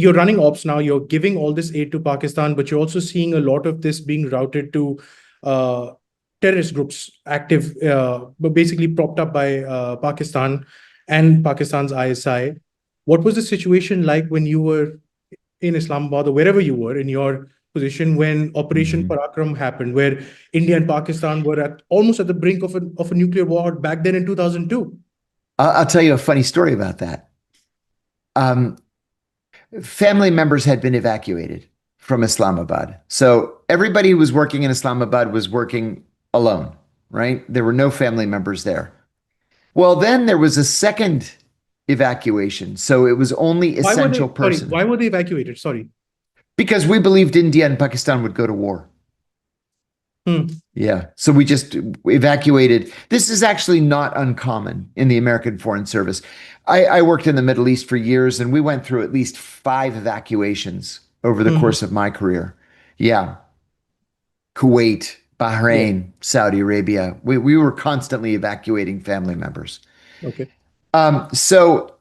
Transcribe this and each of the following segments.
you're running ops now, you're giving all this aid to Pakistan, but you're also seeing a lot of this being routed to uh, terrorist groups active, but basically propped up by Pakistan and Pakistan's ISI. What was the situation like when you were in Islamabad or wherever you were in your position when Operation Mhm. Parakram happened, where India and Pakistan were at almost at the brink of a nuclear war back then in 2002? I'll tell you a funny story about that. Um, Family members had been evacuated from Islamabad. So everybody who was working in Islamabad was working alone, right? There were no family members there. Well, then there was a second evacuation. So it was only Why were essential they, sorry, person why were they evacuated? Sorry. because we believed India and Pakistan would go to war. Hmm. Yeah. So we just evacuated. This is actually not uncommon in the American Foreign Service. I worked in the Middle East for years and we went through at least 5 evacuations over the Hmm. course of my career. Yeah. Kuwait, Yeah. Bahrain, Saudi Arabia. We were constantly evacuating family members. Okay. So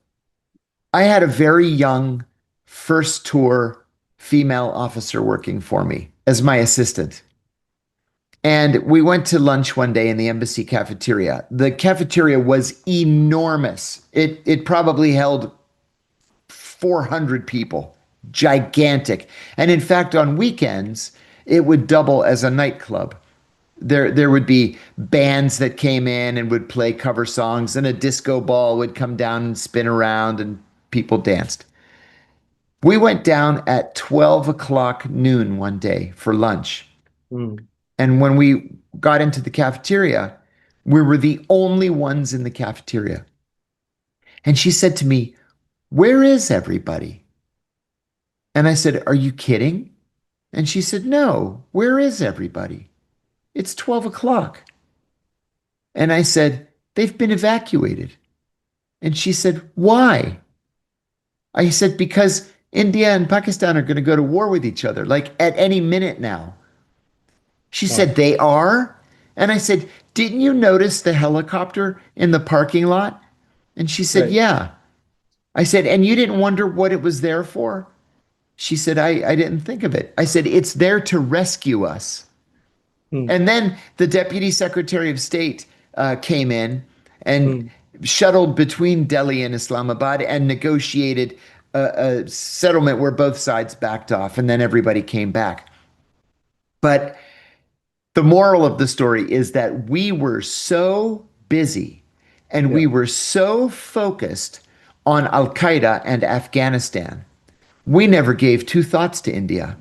I had a very young first tour female officer working for me as my assistant. And we went to lunch one day in the embassy cafeteria. The cafeteria was enormous. It probably held 400 people, gigantic. And in fact, on weekends, it would double as a nightclub. There would be bands that came in and would play cover songs, and a disco ball would come down and spin around, and people danced. We went down at 12 o'clock noon one day for lunch. Hmm. And when we got into the cafeteria, we were the only ones in the cafeteria. And she said to me, "Where is everybody?" And I said, "Are you kidding?" And she said, "No, where is everybody? It's 12 o'clock." And I said, "They've been evacuated." And she said, "Why?" I said, "Because India and Pakistan are going to go to war with each other, like at any minute now." She Wow. said, "They are?" And I said, "Didn't you notice the helicopter in the parking lot?" And she said, Right. "Yeah." I said, "And you didn't wonder what it was there for?" She said, I didn't think of it. I said, "It's there to rescue us." Hmm. And then the Deputy Secretary of State came in and Hmm. shuttled between Delhi and Islamabad and negotiated a settlement where both sides backed off, and then everybody came back. But the moral of the story is that we were so busy and Yeah. we were so focused on Al Qaeda and Afghanistan. We never gave two thoughts to India.